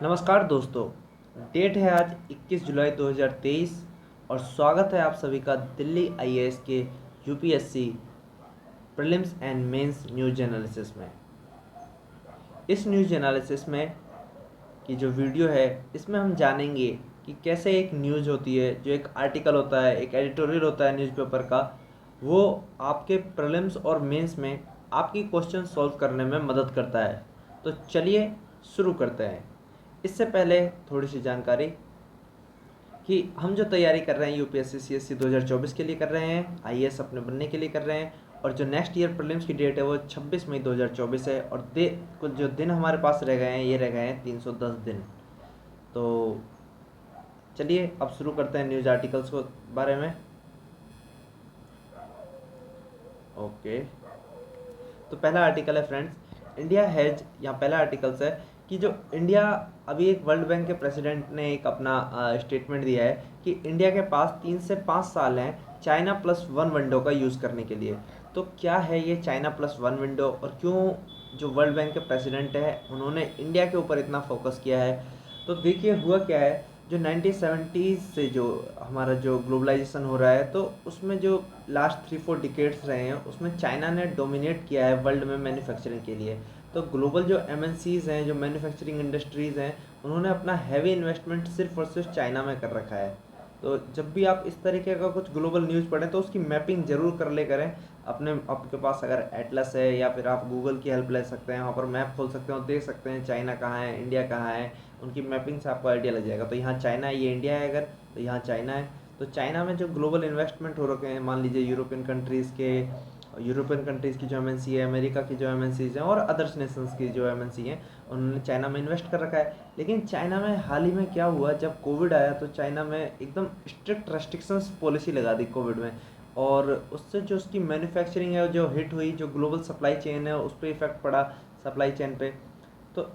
नमस्कार दोस्तों। डेट है आज 21 जुलाई 2023 और स्वागत है आप सभी का दिल्ली आईएएस के UPSC prelims and mains news analysis में। इस न्यूज एनालिसिस में की जो वीडियो है इसमें हम जानेंगे कि कैसे एक न्यूज़ होती है, जो एक आर्टिकल होता है, एक एडिटोरियल होता है न्यूज़पेपर का, वो आपके प्रीलिम्स और मेंस में आपकी क्वेश्चन सॉल्व करने में मदद करता है। तो चलिए शुरू करते हैं। इससे पहले थोड़ी सी जानकारी कि हम जो तैयारी कर रहे हैं यूपीएससी सीएससी 2024 के लिए कर रहे हैं, आईएएस अपने बनने के लिए कर रहे हैं, और जो नेक्स्ट ईयर प्रीलिम्स की डेट है वो 26 मई 2024 है। और कुछ जो दिन हमारे पास रह गए हैं, ये रह गए हैं 310 दिन। तो चलिए अब शुरू करते हैं न्यूज़ आर्टिकल्स को बारे में। ओके, तो पहला आर्टिकल है फ्रेंड्स, इंडिया हैज, यहाँ पहला आर्टिकल्स है कि जो इंडिया, अभी एक वर्ल्ड बैंक के प्रेसिडेंट ने एक अपना स्टेटमेंट दिया है कि इंडिया के पास 3 से 5 साल हैं चाइना प्लस वन विंडो का यूज़ करने के लिए। तो क्या है ये चाइना प्लस वन विंडो, और क्यों जो वर्ल्ड बैंक के प्रेसिडेंट है उन्होंने इंडिया के ऊपर इतना फोकस किया है? तो देखिए हुआ क्या है, जो 1970s से जो हमारा जो ग्लोबलाइजेशन हो रहा है, तो उसमें जो लास्ट 3-4 डिकेड्स रहे हैं उसमें चाइना ने डोमिनेट किया है वर्ल्ड में मैन्युफैक्चरिंग के लिए। तो ग्लोबल जो एमएनसीज हैं, जो मैन्युफैक्चरिंग इंडस्ट्रीज़ हैं, उन्होंने अपना हैवी इन्वेस्टमेंट सिर्फ और सिर्फ चाइना में कर रखा है। तो जब भी आप इस तरीके का कुछ ग्लोबल न्यूज़ पढ़ें तो उसकी मैपिंग ज़रूर कर ले करें। अपने आपके पास अगर एटलस है या फिर आप गूगल की हेल्प ले सकते हैं, वहाँ पर मैप खोल सकते हैं और देख सकते हैं चाइना कहाँ है, इंडिया कहाँ है। उनकी मैपिंग से आपको आइडिया लग जाएगा। तो यहाँ चाइना है, ये इंडिया है, अगर तो यहाँ चाइना है। तो चाइना में जो ग्लोबल इन्वेस्टमेंट हो रखे हैं, मान लीजिए यूरोपियन कंट्रीज़ की जो एमएनसी है, अमेरिका की जो एमएनसीज हैं, और अदर्स नेशंस की जो एमएनसी हैं, उन्होंने चाइना में इन्वेस्ट कर रखा है। लेकिन चाइना में हाल ही में क्या हुआ, जब कोविड आया तो चाइना में एकदम स्ट्रिक्ट रेस्ट्रिक्शंस पॉलिसी लगा दी कोविड में, और उससे जो उसकी मैन्युफैक्चरिंग है जो हिट हुई, जो ग्लोबल सप्लाई चेन है उस पर इफेक्ट पड़ा, सप्लाई चेन पे। तो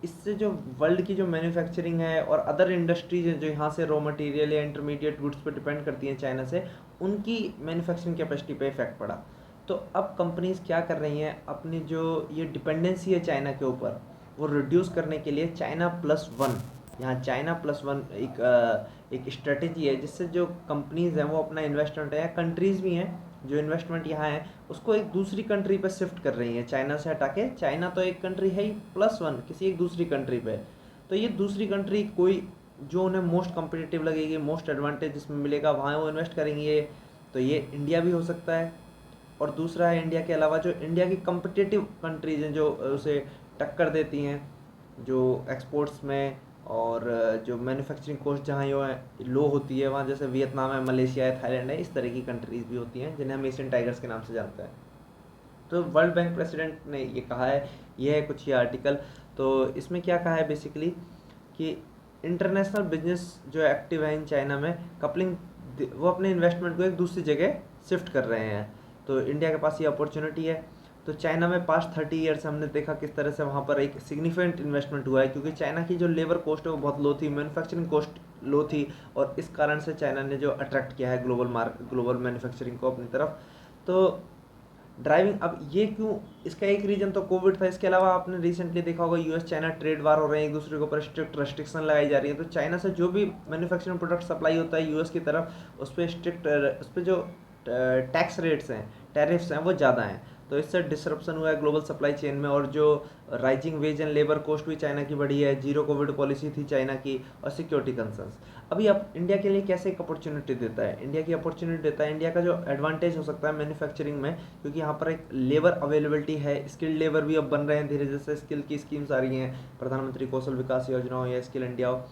इससे जो वर्ल्ड की जो मैन्युफैक्चरिंग है और अदर इंडस्ट्रीज हैं जो यहाँ से रॉ मटेरियल या इंटरमीडिएट गुड्स पे डिपेंड करती हैं चाइना से, उनकी मैन्युफैक्चरिंग कैपेसिटी पे इफेक्ट पड़ा। तो अब कंपनीज क्या कर रही हैं, अपनी जो ये डिपेंडेंसी है चाइना के ऊपर, वो रिड्यूस करने के लिए चाइना प्लस वन, यहाँ चाइना प्लस वन एक स्ट्रेटेजी है, जिससे जो कंपनीज हैं वो अपना इन्वेस्टमेंट है, या कंट्रीज़ भी हैं जो इन्वेस्टमेंट यहाँ है उसको एक दूसरी कंट्री पे शिफ्ट कर रही है, चाइना से हटा के। चाइना तो एक कंट्री है ही, प्लस वन किसी एक दूसरी कंट्री पे। तो ये दूसरी कंट्री कोई जो उन्हें मोस्ट कम्पिटिटिव लगेगी, मोस्ट एडवांटेज जिसमें मिलेगा, वहाँ वो इन्वेस्ट करेंगे। तो ये इंडिया भी हो सकता है। और दूसरा है इंडिया के अलावा जो इंडिया की कम्पिटिटिव कंट्रीज हैं जो उसे टक्कर देती हैं जो एक्सपोर्ट्स में, और जो मैन्युफैक्चरिंग कॉस्ट जहाँ यो है लो होती है, वहाँ जैसे वियतनाम है, मलेशिया है, थाईलैंड है, इस तरह की कंट्रीज़ भी होती हैं जिन्हें हम एशियन टाइगर्स के नाम से जानते हैं। तो वर्ल्ड बैंक प्रेसिडेंट ने ये कहा है, ये है कुछ ये आर्टिकल। तो इसमें क्या कहा है बेसिकली कि इंटरनेशनल बिजनेस जो एक्टिव है इन चाइना में, कपलिंग, वो अपने इन्वेस्टमेंट को एक दूसरी जगह शिफ्ट कर रहे हैं। तो इंडिया के पास ये अपॉर्चुनिटी है। तो चाइना में पास्ट 30 ईयर से हमने देखा किस तरह से वहाँ पर एक सिग्निफिकेंट इन्वेस्टमेंट हुआ है, क्योंकि चाइना की जो लेबर कॉस्ट है वो बहुत लो थी, मैन्युफैक्चरिंग कॉस्ट लो थी, और इस कारण से चाइना ने जो अट्रैक्ट किया है ग्लोबल मैन्युफैक्चरिंग को अपनी तरफ। तो ड्राइविंग, अब ये क्यों, इसका एक रीजन तो कोविड था। इसके अलावा आपने रिसेंटली देखा होगा यूएस चाइना ट्रेड वार हो रहे हैं, एक दूसरे के ऊपर स्ट्रिक्ट रेस्ट्रिक्शन लगाई जा रही है। तो चाइना से जो भी मैन्युफैक्चरिंग प्रोडक्ट सप्लाई होता है यूएस की तरफ, उस पर उस पर जो टैक्स रेट्स हैं, टैरिफ्स हैं, वो ज़्यादा हैं। तो इससे डिसरप्शन हुआ है ग्लोबल सप्लाई चेन में, और जो rising veg and labour cost भी चाइना की बढ़ी है, जीरो कोविड पॉलिसी थी चाइना की, और सिक्योरिटी कंसर्न्स। अभी अब इंडिया के लिए कैसे एक अपॉर्चुनिटी देता है, इंडिया की अपॉर्चुनिटी देता है, इंडिया का जो एडवांटेज हो सकता है मैन्युफैक्चरिंग में, क्योंकि यहाँ पर एक लेबर अवेलेबिलिटी है, स्किल्ड लेबर भी अब बन रहे हैं धीरे, जैसे स्किल की स्कीम्स आ रही हैं, प्रधानमंत्री कौशल विकास योजना हो या स्किल इंडिया हो,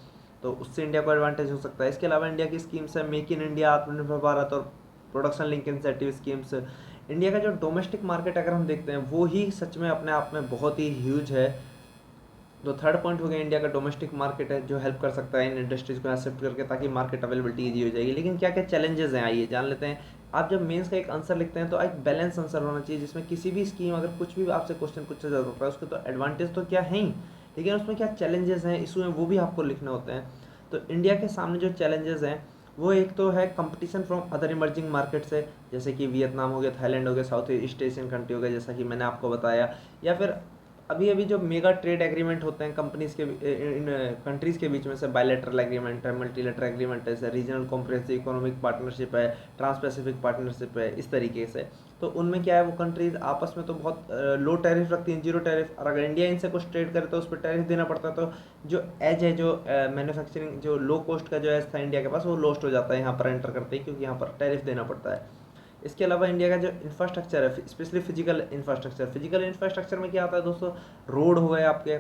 तो उससे इंडिया को एडवांटेज हो सकता है। इसके अलावा इंडिया की स्कीम्स है मेक इन इंडिया, आत्मनिर्भर भारत और production link incentive schemes. India का जो डोमेस्टिक मार्केट अगर हम देखते हैं वो ही सच में अपने आप में बहुत ही ह्यूज है। तो थर्ड पॉइंट हो गया, इंडिया का डोमेस्टिक मार्केट है जो हेल्प कर सकता है इन इंडस्ट्रीज़ को यहाँ शिफ्ट करके, ताकि मार्केट अवेलेबिलिटी ईजी हो जाएगी। लेकिन क्या क्या चैलेंजेस हैं, आइए जान लेते हैं। आप जब मेंस का एक आंसर लिखते हैं तो एक बैलेंस आंसर होना चाहिए, जिसमें किसी भी स्कीम, अगर कुछ भी आपसे क्वेश्चन पूछा जा सकता है, उसके तो एडवांटेज तो क्या है ही, लेकिन उसमें क्या चैलेंजेस हैं, इशू हैं, वो भी आपको लिखने होते हैं। तो इंडिया के सामने जो चैलेंजेस हैं वो एक तो है competition from other emerging market से, जैसे कि वियतनाम हो गया, थाईलैंड हो गया, साउथ ईस्ट एशियन कंट्री हो गया, जैसा कि मैंने आपको बताया, या फिर अभी अभी जो मेगा ट्रेड एग्रीमेंट होते हैं कंपनीज के इन कंट्रीज़ के बीच में से, बायलैटरल एग्रीमेंट है, मल्टीलैटरल एग्रीमेंट है, रीजनल कॉम्प्रिहेंसिव इकोनॉमिक पार्टनरशिप है, ट्रांस पैसिफिक पार्टनरशिप है, इस तरीके से। तो उनमें क्या है, वो कंट्रीज आपस में तो बहुत लो टैरिफ रखती हैं, जीरो टैरिफ, और अगर इंडिया इनसे कुछ ट्रेड करे तो उस पर टैरिफ देना पड़ता है। तो जो एज है, जो मैन्युफैक्चरिंग, जो लो कॉस्ट का जो एज था इंडिया के पास, वो लॉस्ट हो जाता है यहाँ पर एंटर करते ही, क्योंकि यहाँ पर टैरिफ देना पड़ता है। इसके अलावा इंडिया का जो इंफ्रास्ट्रक्चर है, स्पेशली फिजिकल इंफ्रास्ट्रक्चर में क्या आता है दोस्तों, रोड हो गए आपके,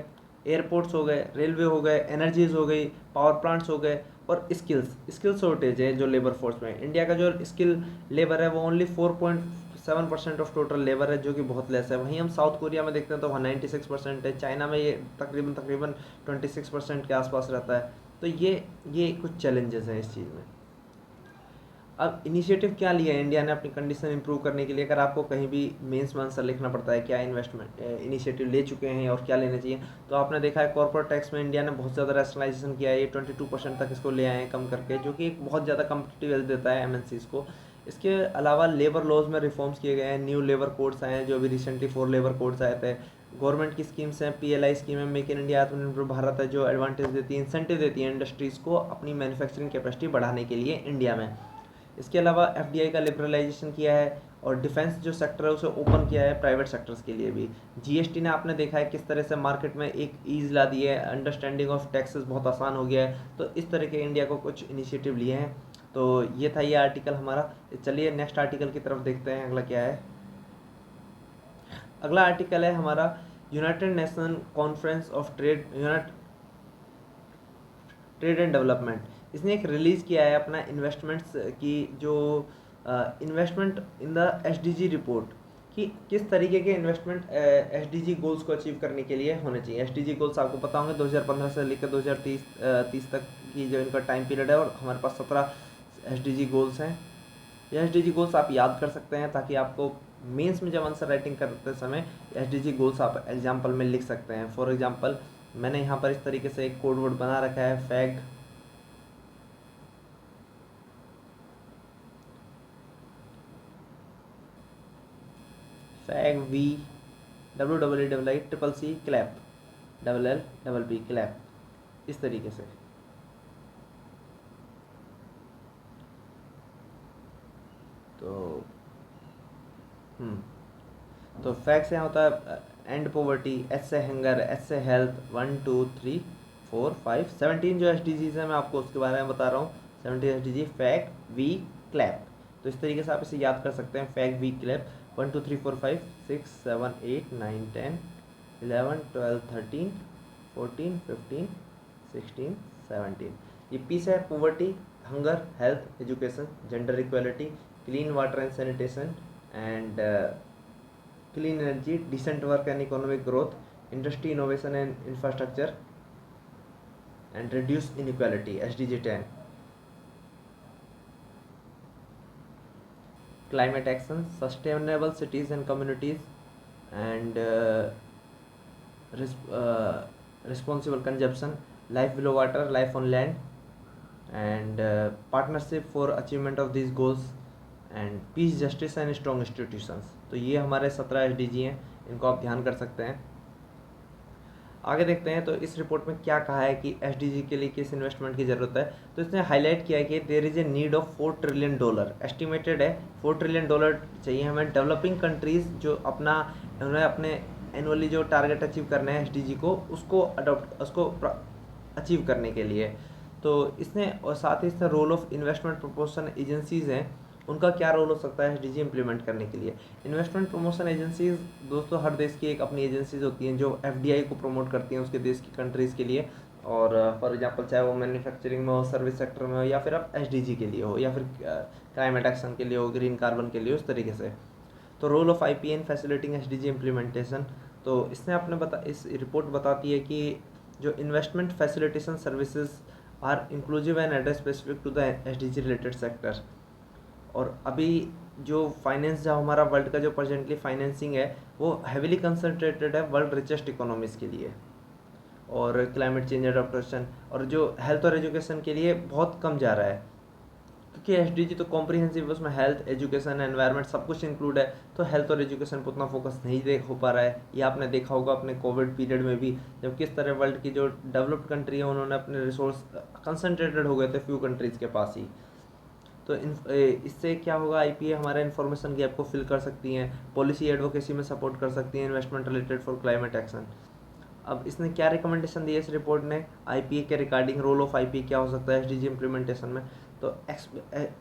एयरपोर्ट्स हो गए, रेलवे हो गए, एनर्जीज हो गई, पावर प्लांट्स हो गए, और स्किल शॉर्टेज है जो लेबर फोर्स में। इंडिया का जो स्किल लेबर है वो ओनली 4.7% ऑफ टोटल लेबर है, जो कि बहुत लेस है। वहीं हम साउथ कोरिया में देखते हैं तो वहाँ 96% है, चाइना में ये तकरीबन 26% के आसपास रहता है। तो ये कुछ चैलेंजेस हैं इस चीज़ में। अब इनिशिएटिव क्या लिया है इंडिया ने अपनी कंडीशन इंप्रूव करने के लिए? अगर आपको कहीं भी मेंस में आंसर लिखना पड़ता है क्या इन्वेस्टमेंट इनिशिएटिव ले चुके हैं और क्या लेने चाहिए, तो आपने देखा है कॉर्पोरेट टैक्स में इंडिया ने बहुत ज़्यादा रैशनलाइजेशन किया है। ये 22% तक इसको ले आए हैं कम करके, जो कि एक बहुत ज़्यादा कम्पिटिटिव एज देता है एमएनसीज को। इसके अलावा लेबर लॉज में रिफॉर्म्स किए गए हैं, न्यू लेबर कोड्स आए हैं, जो अभी रिसेंटली 4 लेबर कोड्स आए थे। गवर्नमेंट की स्कीम्स हैं, पीएलआई स्कीम है, मेक इन इंडिया आत्मनिर्भर भारत है, जो एडवांटेज देती है, इंसेंटिव देती है इंडस्ट्रीज़ को अपनी मैन्युफैक्चरिंग कैपेसिटी बढ़ाने के लिए इंडिया में। इसके अलावा एफडीआई का लिबरलाइजेशन किया है, और डिफेंस जो सेक्टर है उसे ओपन किया है प्राइवेट सेक्टर्स के लिए भी। जीएसटी ने आपने देखा है किस तरह से मार्केट में एक ईज ला दी है, अंडरस्टैंडिंग ऑफ टैक्सेस बहुत आसान हो गया है। तो इस तरह के इंडिया को कुछ इनिशिएटिव लिए हैं। तो ये था ये आर्टिकल हमारा। चलिए नेक्स्ट आर्टिकल की तरफ देखते हैं, अगला क्या है। अगला आर्टिकल है हमारा United nation conference of trade and development. इसने एक रिलीज़ किया है अपना इन्वेस्टमेंट्स की, जो investment in the SDG report, कि किस तरीके के इन्वेस्टमेंट एसडीजी गोल्स को अचीव करने के लिए होने चाहिए। एसडीजी गोल्स आपको पता होंगे 2015 से लेकर 2030 तक की जो इनका टाइम पीरियड है, और हमारे पास 17 एसडीजी गोल्स हैं। ये एसडीजी गोल्स आप याद कर सकते हैं, ताकि आपको मेंस में जब आंसर राइटिंग करते समय एसडीजी गोल्स आप एग्जाम्पल में लिख सकते हैं। फॉर एग्जाम्पल मैंने यहाँ पर इस तरीके से एक कोड वर्ड बना रखा है, फैग वी WWI क्लैप LLPP क्लैप, इस तरीके से। तो तो फैक्ट से यहाँ होता है एंड पॉवर्टी, एस से हंगर, एस से हेल्थ, 1 2 3 4 5 17 जो एसडीजीज है मैं आपको उसके बारे में बता रहा हूँ। 17 एसडीजी, फैग वी क्लैप। तो इस तरीके से आप इसे याद कर सकते हैं, फैग वी क्लैप। 1 2 3 4 5 6 7 8 9 10 11 12 13 14 15 16 17। ये पीस है poverty, hunger, health, education, gender equality, clean water and sanitation, and clean energy, decent work and economic growth, industry, innovation and infrastructure, and reduce inequality, SDG 10। Climate action, sustainable cities and communities, and responsible consumption, life below water, life on land, and partnership for achievement of this goals, and peace, justice and strong institutions. तो ये हमारे 17 SDG हैं, इनको आप ध्यान कर सकते हैं। आगे देखते हैं तो इस रिपोर्ट में क्या कहा है कि SDG के लिए किस इन्वेस्टमेंट की ज़रूरत है। तो इसने हाईलाइट किया है कि there is a need of $4 trillion, estimated है $4 ट्रिलियन चाहिए हमें डेवलपिंग कंट्रीज़, जो उन्होंने अपने एनुअली जो टारगेट अचीव करना है SDG को, उसको अचीव करने के लिए। तो इसने, और साथ ही इसने role of investment proportion agencies हैं, उनका क्या रोल हो सकता है SDG इम्प्लीमेंट करने के लिए। इन्वेस्टमेंट प्रमोशन एजेंसीज दोस्तों, हर देश की एक अपनी एजेंसीज होती हैं जो FDI को प्रमोट करती हैं उसके देश की कंट्रीज़ के लिए। और फॉर एग्जांपल चाहे वो मैन्युफैक्चरिंग में हो, सर्विस सेक्टर में हो, या फिर अब SDG के लिए हो, या फिर क्लाइमेट एक्शन के लिए हो, ग्रीन कार्बन के लिए, उस तरीके से। तो role of IPA in facilitating SDG implementation, तो इसने इस रिपोर्ट बताती है कि जो investment facilitation services are inclusive and address specific to the SDG related sector. और अभी जो फाइनेंस, जो हमारा वर्ल्ड का जो प्रेजेंटली फाइनेंसिंग है, वो हैविली कंसंट्रेटेड है वर्ल्ड रिचेस्ट इकोनॉमीज़ के लिए, और क्लाइमेट चेंज एडाप्टेशन, और जो हेल्थ और एजुकेशन के लिए बहुत कम जा रहा है। तो क्योंकि एसडीजी तो कॉम्प्रिहेंसिव, उसमें हेल्थ, एजुकेशन, एनवायरनमेंट सब कुछ इंक्लूड है, तो हेल्थ और एजुकेशन पर उतना फोकस नहीं देख हो पा रहा है। ये आपने देखा होगा अपने कोविड पीरियड में भी, जब किस तरह वर्ल्ड की जो डेवलप्ड कंट्री है उन्होंने अपने रिसोर्स कंसनट्रेटेड हो गए थे फ्यू कंट्रीज़ के पास ही। तो इससे क्या होगा, आईपीए हमारा इन्फॉर्मेशन गैप को फिल कर सकती हैं, पॉलिसी एडवोकेसी में सपोर्ट कर सकती हैं, investment related for climate action. अब इसने क्या रिकमेंडेशन दी है इस रिपोर्ट ने आईपीए के रिगार्डिंग, रोल ऑफ आईपीए क्या हो सकता है एसडीजी इम्प्लीमेंटेशन में। तो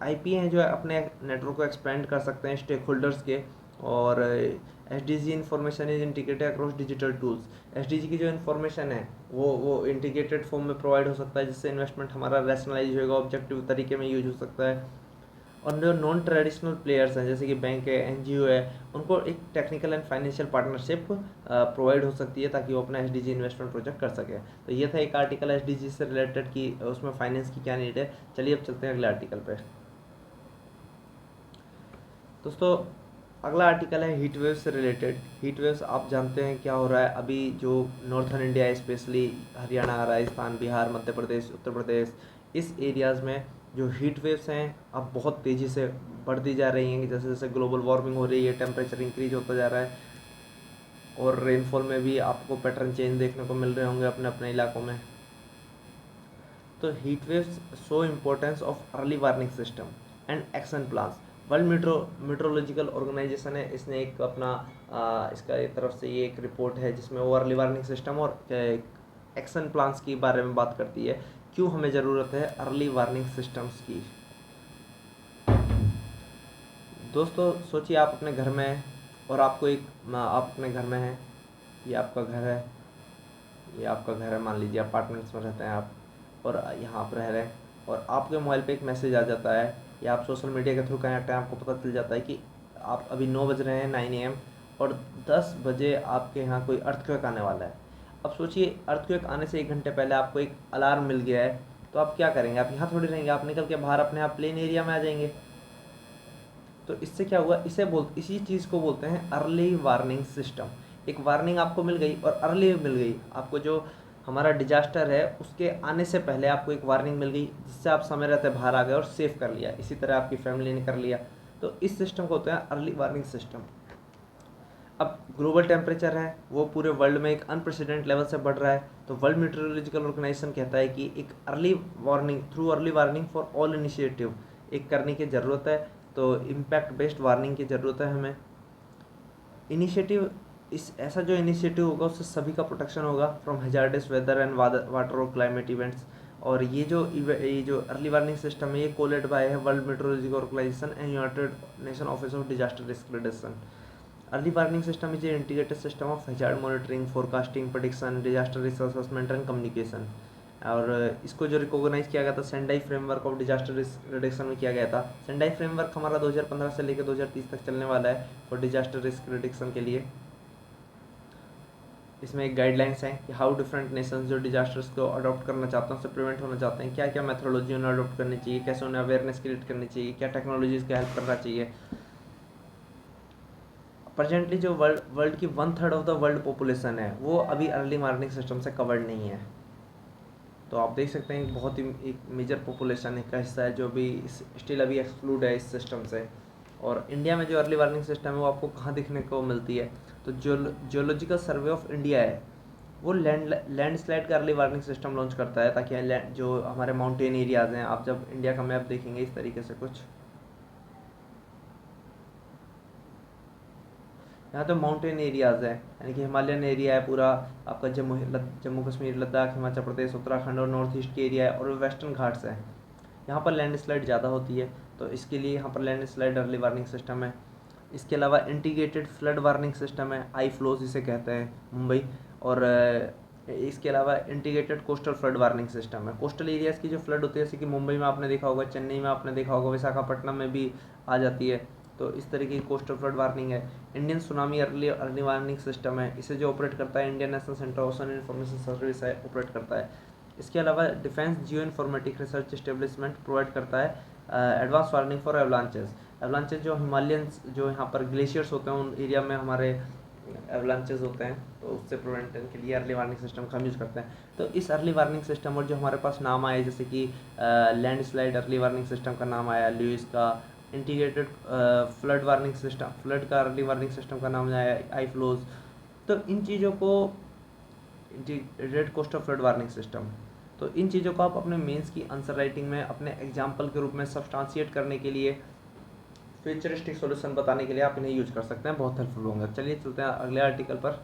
आईपीए जो है अपने नेटवर्क को एक्सपेंड कर सकते हैं स्टेक होल्डर्स के, और SDG information is integrated across digital tools. SDG की जो इन्फॉर्मेशन है वो इंटीग्रेटेड फॉर्म में प्रोवाइड हो सकता है, जिससे इन्वेस्टमेंट हमारा रैशनलाइज होगा, ऑब्जेक्टिव तरीके में यूज हो सकता है। और जो नॉन ट्रेडिशनल प्लेयर्स हैं जैसे कि बैंक है, एनजीओ है, उनको एक technical and financial partnership provide हो सकती है ताकि वो अपना एसडीजी इन्वेस्टमेंट प्रोजेक्ट कर सके। तो ये था एक आर्टिकल एसडीजी से रिलेटेड कि उसमें फाइनेंस की क्या नीड है। चलिए अब चलते हैं अगले आर्टिकल पे। दोस्तों अगला आर्टिकल है हीट वेव से रिलेटेड। हीट वेव्स आप जानते हैं क्या हो रहा है अभी, जो नॉर्थन इंडिया है स्पेशली हरियाणा, राजस्थान, बिहार, मध्य प्रदेश, उत्तर प्रदेश, इस एरियाज़ में जो हीट वेव्स हैं अब बहुत तेज़ी से बढ़ती जा रही हैं। जैसे जैसे ग्लोबल वार्मिंग हो रही है, टेम्परेचर इंक्रीज होता जा रहा है, और रेनफॉल में भी आपको पैटर्न चेंज देखने को मिल रहे होंगे अपने अपने इलाकों में। तो heat waves show importance of early warning system and action plans. World meteorological organization है, इसने एक अपना इसका एक तरफ से ये एक रिपोर्ट है जिसमें वो अर्ली वार्निंग सिस्टम और एक्शन प्लान्स के बारे में बात करती है, क्यों हमें ज़रूरत है अर्ली वार्निंग सिस्टम्स की। दोस्तों सोचिए आप अपने घर में हैं और आपको आप अपने घर में हैं, ये आपका घर है, ये आपका घर है, मान लीजिए अपार्टमेंट्स में रहते हैं आप, और यहाँ आप रह रहे हैं, और आपके मोबाइल पे एक मैसेज आ जाता है, या आप सोशल मीडिया के थ्रू कनेक्ट हैं, आपको पता चल जाता है कि आप अभी 9 बज रहे हैं, 9 AM, और 10 बजे आपके यहाँ कोई अर्थक्वेक आने वाला है। अब सोचिए अर्थक्वेक आने से 1 घंटे पहले आपको एक अलार्म मिल गया है, तो आप क्या करेंगे, आप यहाँ थोड़ी रहेंगे, आप निकल के बाहर अपने आप प्लेन एरिया में आ जाएंगे। तो इससे क्या हुआ, इसी चीज़ को बोलते हैं अर्ली वार्निंग सिस्टम। एक वार्निंग आपको मिल गई और अर्ली मिल गई, आपको जो हमारा डिजास्टर है उसके आने से पहले आपको एक वार्निंग मिल गई, जिससे आप समय रहते बाहर आ गए और सेव कर लिया, इसी तरह आपकी फैमिली ने कर लिया। तो इस सिस्टम को होता है अर्ली वार्निंग सिस्टम। अब ग्लोबल टेम्परेचर है वो पूरे वर्ल्ड में एक अनप्रेसिडेंट लेवल से बढ़ रहा है, तो वर्ल्ड मेट्रोलॉजिकल ऑर्गेनाइजेशन कहता है कि एक early warning for all initiative एक करने की ज़रूरत है। तो इम्पैक्ट बेस्ड वार्निंग की ज़रूरत है हमें। इनिशिएटिव ऐसा जो इनिशिएटिव होगा उससे सभी का प्रोटेक्शन होगा from hazardous weather and water और क्लाइमेट इवेंट्स। और ये जो अर्ली वार्निंग सिस्टम है ये कोलेड बाय है world meteorological organization and united nation office of disaster risk reduction. Early warning system is a integrated system of hazard monitoring, forecasting, prediction, disaster risk assessment and communication. और इसको जो recognize किया गया था Sendai framework of disaster risk reduction में किया गया था। सेंडाई फ्रेमवर्क हमारा 2015 से लेकर 2030 तक चलने वाला है फॉर डिजास्टर रिस्क रिडक्शन के लिए। इसमें एक गाइडलाइंस हैं कि हाउ डिफरेंट नेशंस जो डिजास्टर्स को अडॉप्ट करना चाहते हैं, उससे प्रिवेंट होना चाहते हैं, क्या क्या मेथोडोलॉजी उन्हें अडॉप्ट करनी चाहिए, कैसे उन्हें अवेयरनेस क्रिएट करनी चाहिए, क्या टेक्नोलॉजीज़ का हेल्प करना चाहिए। प्रेजेंटली जो वर्ल्ड की 1/3 ऑफ द वर्ल्ड पॉपुलेशन है वो अभी अर्ली वार्निंग सिस्टम से कवर्ड नहीं है। तो आप देख सकते हैं बहुत ही एक मेजर पॉपुलेशन का हिस्सा है जो भी स्टिल अभी एक्सक्लूड है इस सिस्टम से। और इंडिया में जो अर्ली वार्निंग सिस्टम है वो आपको कहाँ देखने को मिलती है, तो जियोलॉजिकल सर्वे ऑफ इंडिया है वो लैंडस्लाइड का अर्ली वार्निंग सिस्टम लॉन्च करता है, ताकि जो हमारे माउंटेन एरियाज़ हैं, आप जब इंडिया का मैप देखेंगे इस तरीके से कुछ, यहाँ तो माउंटेन एरियाज़ है, यानी कि हिमालयन एरिया है पूरा आपका, जम्मू कश्मीर, लद्दाख, हिमाचल प्रदेश, उत्तराखंड और नॉर्थ ईस्ट के एरिया है, और वेस्टर्न घाट्स है, यहाँ पर लैंडस्लाइड ज़्यादा होती है, तो इसके लिए यहाँ पर लैंडस्लाइड अर्ली वार्निंग सिस्टम है। इसके अलावा इंटीग्रेटेड फ्लड वार्निंग सिस्टम है, आई फ्लोज इसे कहते हैं मुंबई, और इसके अलावा integrated coastal flood warning system है। कोस्टल एरियाज़ की जो फ्लड होती है जैसे कि मुंबई में आपने देखा होगा, चेन्नई में आपने देखा होगा, विशाखापट्टनम में भी आ जाती है, तो इस तरीके की कोस्टल फ्लड वार्निंग है। Indian tsunami early warning system है, इसे जो ऑपरेट करता है Indian national centre ocean information service है, ऑपरेट करता है। इसके अलावा डिफेंस जियो इन्फॉर्मेटिक रिसर्च एस्टेब्लिशमेंट प्रोवाइड करता है advance warning for avalanches. Avalanches जो हिमालयन जो यहाँ पर ग्लेशियर्स होते हैं उन एरिया में हमारे एवलांचेस होते हैं, तो उससे प्रिवेंशन के लिए अर्ली वार्निंग सिस्टम का हम यूज़ करते हैं। तो इस अर्ली वार्निंग सिस्टम और जो हमारे पास नाम आए, जैसे कि लैंडस्लाइड अर्ली वार्निंग सिस्टम का नाम आया, ल्यूइस का integrated flood warning system, flood का अर्ली वार्निंग सिस्टम का नाम आया, आई फ्लोज। तो इन चीज़ों को integrated coastal flood warning system, तो इन चीज़ों को आप अपने मेंस की आंसर राइटिंग में अपने एग्जाम्पल के रूप में सब्सटेंशिएट करने के लिए, फ्यूचरिस्टिक सॉल्यूशन बताने के लिए आप इन्हें यूज कर सकते हैं, बहुत हेल्पफुल होंगे। चलिए चलते हैं अगले आर्टिकल पर।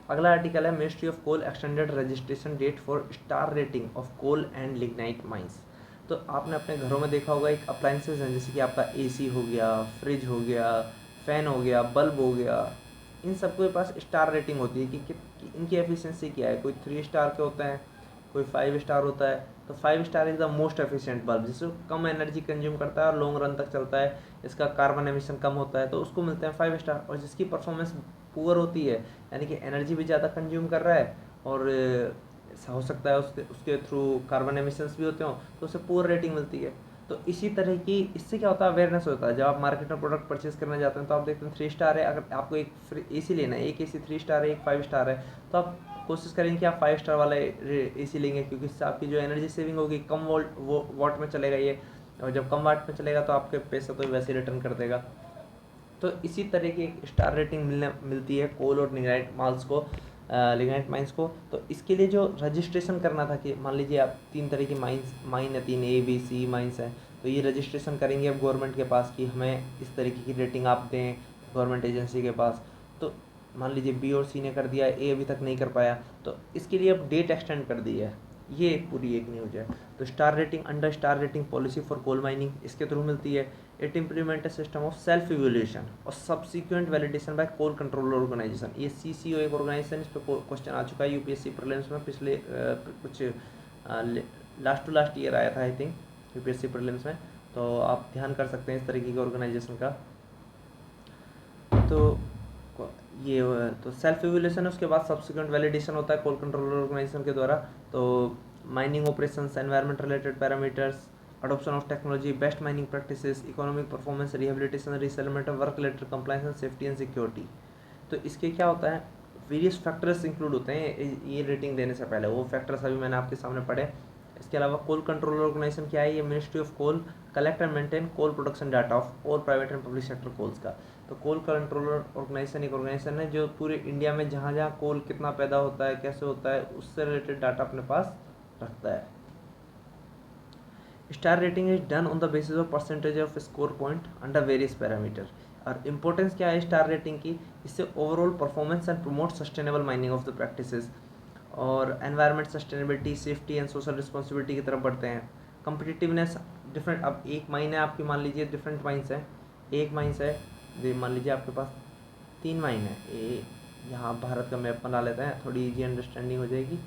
अगला आर्टिकल है ministry of coal extended registration date for star rating of coal and lignite mines. तो आपने अपने घरों में देखा होगा, एक अप्लाइंसेज हैं, जैसे कि आपका एसी हो गया, फ्रिज हो गया, फ़ैन हो गया, बल्ब हो गया, इन सबके पास स्टार रेटिंग होती है कि इनकी एफिशिएंसी क्या है। कोई 3 स्टार के होते हैं, कोई 5 स्टार होता है। तो 5 star is the most efficient bulb, जिससे कम एनर्जी कंज्यूम करता है और लॉन्ग रन तक चलता है, इसका कार्बन एमिशन कम होता है, तो उसको मिलते हैं 5 स्टार। और जिसकी परफॉर्मेंस पुअर होती है, यानी कि एनर्जी भी ज़्यादा कंज्यूम कर रहा है और हो सकता है उसके थ्रू कार्बन एमिशंस भी होते हों, तो उसे पुअर रेटिंग मिलती है। तो इसी तरह की इससे क्या होता है, अवेयरनेस होता है। जब आप मार्केट में प्रोडक्ट परचेज करने जाते हैं तो आप देखते हैं 3 स्टार है, अगर आपको एक एसी लेना है, एक एसी 3 स्टार है, एक 5 स्टार है, तो आप कोशिश करेंगे कि आप 5 स्टार वाला एसी लेंगे, क्योंकि इससे आपकी जो एनर्जी सेविंग होगी, कम वाट में चलेगा ये, और जब कम वाट में चलेगा तो आपके पैसे तो वैसे ही रिटर्न कर देगा। तो इसी तरह की एक स्टार रेटिंग मिलती है कोल और लिग्नाइट माल्स को, लिग्नाइट माइंस को। तो इसके लिए जो रजिस्ट्रेशन करना था, कि मान लीजिए आप 3 तरह की माइन है, 3 ABC माइंस हैं, तो ये रजिस्ट्रेशन करेंगे अब गवर्नमेंट के पास कि हमें इस तरीके की रेटिंग आप दें, गवर्नमेंट एजेंसी के पास। तो मान लीजिए बी और सी ने कर दिया, ए अभी तक नहीं कर पाया, तो इसके लिए अब डेट एक्सटेंड कर दी है। ये पूरी एक न्यूज है। तो star rating under star rating policy for coal mining इसके थ्रू मिलती है। It implement a system of self evolution और subsequent validation by coal control organization. ये CCO एक ऑर्गेनाइजेशन, इस पर क्वेश्चन आ चुका है UPSC प्रीलिम्स में, पिछले कुछ लास्ट टू लास्ट ईयर आया था आई थिंक UPSC प्रीलिम्स में। तो आप ध्यान कर सकते हैं इस तरीके के ऑर्गेनाइजेशन का। तो ये तो सेल्फ इवोल्यूशन है, उसके बाद सब्सिक्वेंट वैलिडेशन होता है कोल कंट्रोल ऑर्गेनाइजेशन के द्वारा। तो mining operations, environment related parameters, adoption of technology, best mining practices, economic performance, rehabilitation, resettlement of work related compliance and safety and security। तो इसके क्या होता है, वेरियस फैक्टर्स इंक्लूड होते हैं ये रेटिंग देने से पहले, वो फैक्टर्स अभी मैंने आपके सामने पढ़े। इसके अलावा कोल कंट्रोल ऑर्गेनाइजेशन क्या है, ये ministry of coal collect and maintain coal production data of all private and public sector coals का। तो कोल कंट्रोल ऑर्गेनाइजेशन एक ऑर्गेनाइजेशन है जो पूरे इंडिया में जहाँ जहाँ कोल कितना पैदा होता है, कैसे होता है, उससे रिलेटेड डाटा अपने पास रखता है। Star rating is done on the basis of percentage of score point under various parameter. और इम्पोर्टेंस क्या है स्टार रेटिंग की, इससे overall performance and promote sustainable mining of the practices और environment sustainability, safety and social responsibility की तरफ बढ़ते हैं। कम्पिटिटिवनेस डिफरेंट, अब एक माइन है आपकी, मान लीजिए डिफरेंट माइंस हैं, एक माइंस है, मान लीजिए आपके पास 3 माइन है, यहाँ भारत का मैप बना लेते हैं, थोड़ी ईजी अंडरस्टैंडिंग हो जाएगी।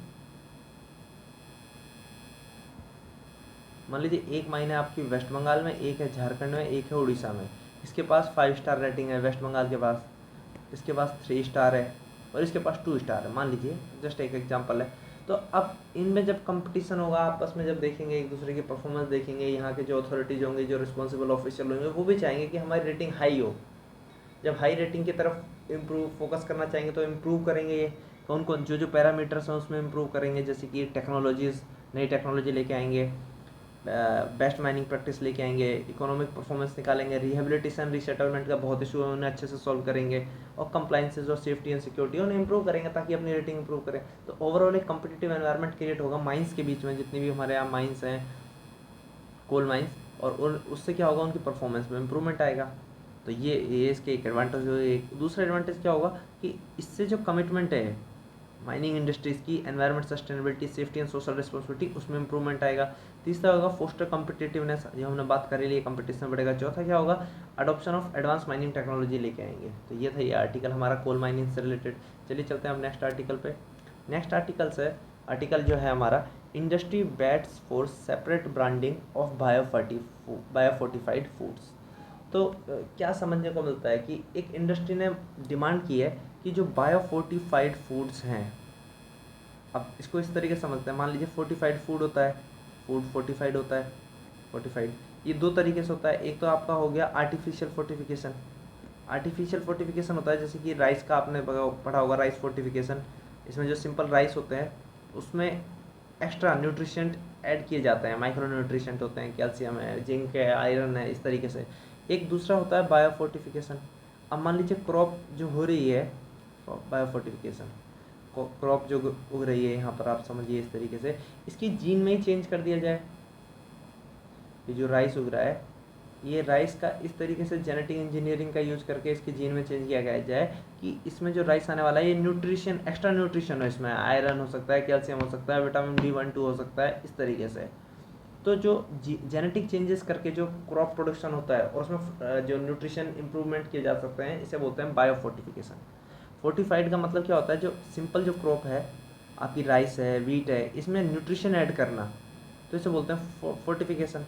मान लीजिए एक माइन है आपकी वेस्ट बंगाल में, एक है झारखंड में, एक है उड़ीसा में। इसके पास 5 स्टार रेटिंग है वेस्ट बंगाल के पास, इसके पास 3 स्टार है और इसके पास 2 स्टार है, मान लीजिए, जस्ट एक एग्जांपल है। तो अब इनमें जब कंपटीशन होगा आपस में, जब देखेंगे एक दूसरे की परफॉर्मेंस देखेंगे, यहाँ के जो अथॉरिटीज होंगे, जो रिस्पॉन्सिबल ऑफिशियल होंगे, वो भी चाहेंगे कि हमारी रेटिंग हाई हो। जब हाई रेटिंग की तरफ इम्प्रूव फोकस करना चाहेंगे तो इम्प्रूव करेंगे ये कौन कौन, जो जो पैरामीटर्स हैं उसमें इम्प्रूव करेंगे, जैसे कि टेक्नोलॉजीज़, नई टेक्नोलॉजी लेके आएंगे, बेस्ट माइनिंग प्रैक्टिस लेके आएंगे, इकोनॉमिक परफॉर्मेंस निकालेंगे, रिहेबिलिटेशन रिसेटलमेंट का बहुत इशू है उन्हें अच्छे से सॉल्व करेंगे, और कंप्लाइंसेज और सेफ्टी एंड सिक्योरिटी उन्हें इंप्रूव करेंगे ताकि अपनी रेटिंग इंप्रूव करें। तो ओवरऑल एक कम्पिटिटिव एनवायरनमेंट क्रिएट होगा माइंस के बीच में, जितनी भी हमारे यहाँ माइंस हैं, कोल माइंस, और उससे क्या होगा, उनकी परफॉर्मेंस में इंप्रूवमेंट आएगा। तो ये इसके एक एडवांटेज हो। एक दूसरा एडवांटेज क्या होगा कि इससे जो कमिटमेंट है माइनिंग इंडस्ट्रीज़ की, environment sustainability, safety and social responsibility, उसमें इंप्रूवमेंट आएगा। तीसरा होगा फोस्टर कम्पिटिटिवनेस, जो हमने बात करी ली, कंपटीशन बढ़ेगा। चौथा क्या होगा, adoption of advance mining technology लेके आएंगे। तो ये था ये आर्टिकल हमारा कोल माइनिंग से रिलेटेड। चलिए चलते हैं हम नेक्स्ट आर्टिकल पे। नेक्स्ट आर्टिकल जो है हमारा, industry bats for separate branding of biofortified foods. तो क्या समझने को मिलता है कि एक इंडस्ट्री ने डिमांड की है कि जो बायोफोर्टिफाइड फूड्स हैं, अब इसको इस तरीके से समझते हैं, मान लीजिए फोर्टिफाइड फूड होता है, फूड फोर्टिफाइड होता है, फोर्टिफाइड, ये 2 तरीके से होता है। एक तो आपका हो गया आर्टिफिशियल फोर्टिफिकेशन, आर्टिफिशियल फोर्टिफिकेशन होता है जैसे कि राइस का आपने पढ़ा होगा, राइस फोर्टिफिकेशन। इसमें जो सिंपल राइस होते हैं उसमें एक्स्ट्रा न्यूट्रिशेंट ऐड किए जाते हैं, माइक्रो न्यूट्रिशेंट होते हैं, कैल्शियम है, जिंक है, आयरन है, इस तरीके से। एक दूसरा होता है बायो फोर्टिफिकेशन। अब मान लीजिए क्रॉप जो हो रही है, बायो फोर्टिफिकेशन, क्रॉप जो उग रही है यहाँ पर, आप समझिए इस तरीके से, इसकी जीन में ही चेंज कर दिया जाए। ये जो राइस उग रहा है, ये राइस का इस तरीके से जेनेटिक इंजीनियरिंग का यूज करके इसके जीन में चेंज किया गया जाए कि इसमें जो राइस आने वाला है ये न्यूट्रिशन, एक्स्ट्रा न्यूट्रिशन हो, इसमें आयरन हो सकता है, कैल्शियम हो सकता है, विटामिन B1-2 हो सकता है, इस तरीके से। तो जो जेनेटिक चेंजेस करके जो क्रॉप प्रोडक्शन होता है और उसमें जो न्यूट्रिशन इंप्रूवमेंट किए जा सकते हैं, इसे बोलते हैं बायो फोर्टिफिकेशन। फोर्टिफाइड का मतलब क्या होता है, जो सिंपल जो क्रॉप है आपकी, राइस है, वीट है, इसमें न्यूट्रिशन ऐड करना, तो इसे बोलते हैं फोर्टिफिकेशन।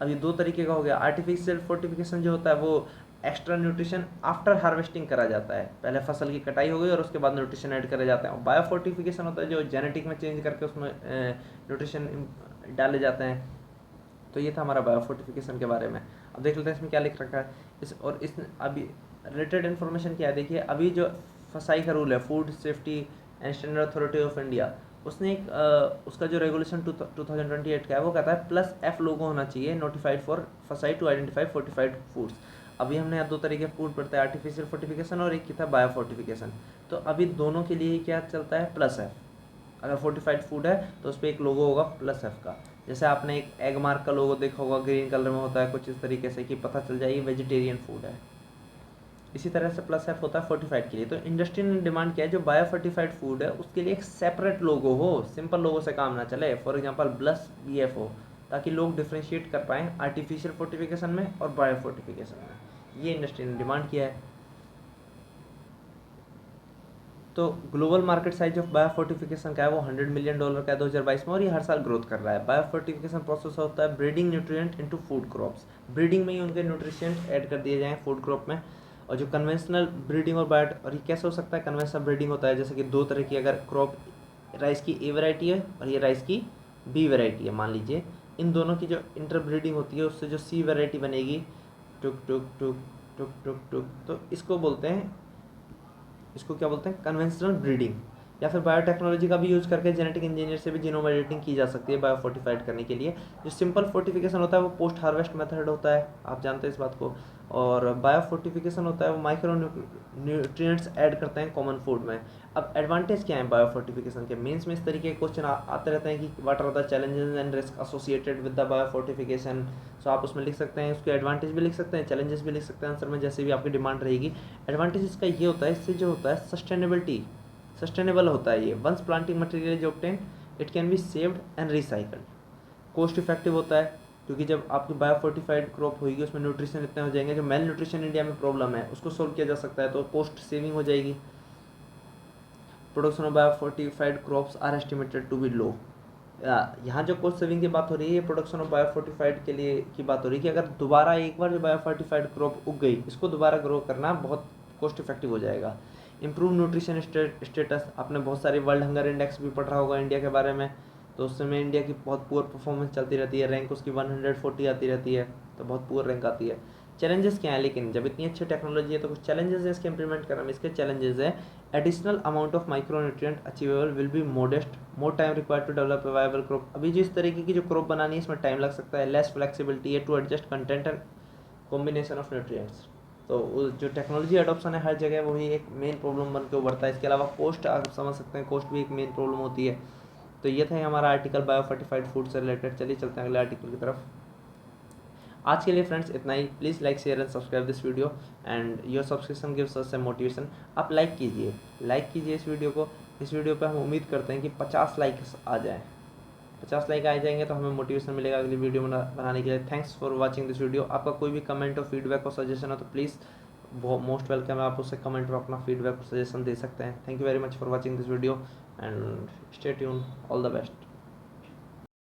अब ये दो तरीके का हो गया। आर्टिफिशियल फोर्टिफिकेशन जो होता है वो एक्स्ट्रा न्यूट्रिशन आफ्टर हार्वेस्टिंग करा जाता है, पहले फसल की कटाई हो गई और उसके बाद न्यूट्रिशन ऐड करे जाते हैं। बायो फोर्टिफिकेशन होता है जो जेनेटिक में चेंज करके उसमें न्यूट्रिशन डाले जाते हैं। तो ये था हमारा बायो फोर्टिफिकेशन के बारे में। अब देख लेते हैं इसमें क्या लिख रखा है। इस अभी रिलेटेड इन्फॉर्मेशन क्या है, देखिए अभी जो फसाई का रूल है, food safety and standard authority of India, उसने एक उसका जो रेगुलेशन 2028 का है वो कहता है +F लोगो होना चाहिए नोटिफाइड फॉर फसाई टू आइडेंटिफाई फोर्टिफाइड फूड्स। अभी हमने यहाँ दो तरीके फूड पढ़ते हैं, आर्टिफिशियल फोर्टिफिकेशन और एक की था बायो फोर्टिफिकेशन। तो अभी दोनों के लिए क्या चलता है, +F। अगर फोर्टिफाइड फूड है तो उस पर एक लोगो होगा +F का। जैसे आपने एक एग मार्क का लोगो देखा होगा, ग्रीन कलर में होता है कुछ इस तरीके से कि पता चल जाए ये वेजिटेरियन फूड है। इसी तरह से +F होता है फोर्टिफाइड के लिए। तो इंडस्ट्री ने डिमांड किया है जो बायो फोर्टिफाइड फूड है उसके लिए एक सेपरेट लोगो हो, सिंपल लोगो से काम ना चले, फॉर एग्जांपल +BF हो, ताकि लोग डिफ्रेंशिएट कर पाएँ आर्टिफिशियल फोर्टिफिकेशन में और बायो फोर्टिफिकेशन में। ये इंडस्ट्री ने डिमांड किया है। तो global market size of bio fortification का है वो $100 मिलियन का है 2022 में, और ये हर साल ग्रोथ कर रहा है। बायो फोर्टिफिकेशन प्रोसेस होता है breeding nutrient into food crops, breeding में ही उनके न्यूट्रिएंट्स ऐड कर दिए जाएँ फूड क्रॉप में। और जो कन्वेंशनल ब्रीडिंग और बायो, और ये कैसे हो सकता है, कन्वेंशनल ब्रीडिंग होता है जैसे कि दो तरह की, अगर क्रॉप राइस की A वैरायटी है और ये राइस की B वैरायटी है मान लीजिए, इन दोनों की जो इंटर ब्रीडिंग होती है उससे जो C वैरायटी बनेगी, टुक टुक टुक टुक टुक टुक, तो इसको बोलते हैं, इसको क्या बोलते हैं, कन्वेंशनल ब्रीडिंग। या फिर बायोटेक्नोलॉजी का भी यूज़ करके जेनेटिक इंजीनियर से भी जीनोम एडिटिंग की जा सकती है बायो फोर्टिफाइड करने के लिए। जो सिंपल फोर्टिफिकेशन होता है वो पोस्ट हार्वेस्ट मेथड होता है, आप जानते हैं इस बात को। और बायो फोर्टिफिकेशन होता है वो माइक्रो न्यूट्रिएंट्स ऐड करते हैं कॉमन फूड में। अब एडवांटेज क्या है बायो फोर्टिफिकेशन के, मेंस में इस तरीके के क्वेश्चन आते रहते हैं कि what are the challenges and risk associated with the biofortification. So आप उसमें लिख सकते हैं, उसके एडवांटेज भी लिख सकते हैं, चैलेंजेस भी लिख सकते हैं आंसर में, जैसे भी आपकी डिमांड रहेगी। एडवांटेज इसका ये होता है, इससे जो होता है सस्टेनेबिलिटी, सस्टेनेबल होता है ये। Once planting material is obtain it can be saved and recycled. Cost effective होता है क्योंकि जब आपकी बायो फोर्टिफाइड क्रॉप होगी उसमें न्यूट्रिशन इतने हो जाएंगे, जो मेल न्यूट्रिशन इंडिया में प्रॉब्लम है उसको सोल्व किया जा सकता है, तो कॉस्ट सेविंग हो जाएगी। Production of biofortified crops are estimated to be low. यहाँ जो कॉस्ट सेविंग की बात हो रही है, ये प्रोडक्शन ऑफ बायो फोर्टिफाइड के लिए की बात हो रही है कि अगर दोबारा एक बार जो बायो फोर्टिफाइड क्रॉप उग गई, इसको दोबारा ग्रो करना बहुत कॉस्ट इफेक्टिव हो जाएगा। इंप्रूव न्यूट्रिशन स्टेटस, आपने बहुत सारे वर्ल्ड हंगर इंडेक्स भी पढ़ा होगा इंडिया के बारे में, तो उस समय इंडिया की बहुत पुअर परफॉर्मेंस चलती रहती है, रैंक उसकी 140 आती रहती है, तो बहुत पुअर रैंक आती है। चैलेंजेस क्या है, लेकिन जब इतनी अच्छी टेक्नोलॉजी है तो कुछ चैलेंजेस है इसके इंप्लीमेंट करने में। इसके चैलेंजेस है, additional amount of micro nutrient achievable will be modest, more time required to develop a viable crop. अभी जो इस तरीके की जो क्रॉप बनानी है इसमें टाइम लग सकता है। लेस फ्लेक्सिबिलिटी है to adjust content and combination of nutrients. तो जो टेक्नोलॉजी अडोप्शन है हर जगह, वही एक मेन प्रॉब्लम बन के उभरता है। इसके अलावा कॉस्ट, आप समझ सकते हैं, कॉस्ट भी एक मेन प्रॉब्लम होती है। तो ये था हमारा आर्टिकल बायो फोर्टिफाइड फूड से रिलेटेड। चलिए चलते हैं अगले आर्टिकल की तरफ। आज के लिए फ्रेंड्स इतना ही। Please like share and subscribe this video and your subscription gives us some motivation. आप लाइक कीजिए इस वीडियो को। इस वीडियो पे हम उम्मीद करते हैं कि 50 लाइक्स आ जाएँ। 50 लाइक आ जाएंगे तो हमें मोटिवेशन मिलेगा अगली वीडियो बनाने के लिए। Thanks for watching this video. आपका कोई भी कमेंट और फीडबैक और सजेशन हो तो प्लीज़ मोस्ट वेलकम है, आप उससे कमेंट और अपना फीडबैक और सजेशन दे सकते हैं। Thank you very much for watching this video and stay tune. All the best.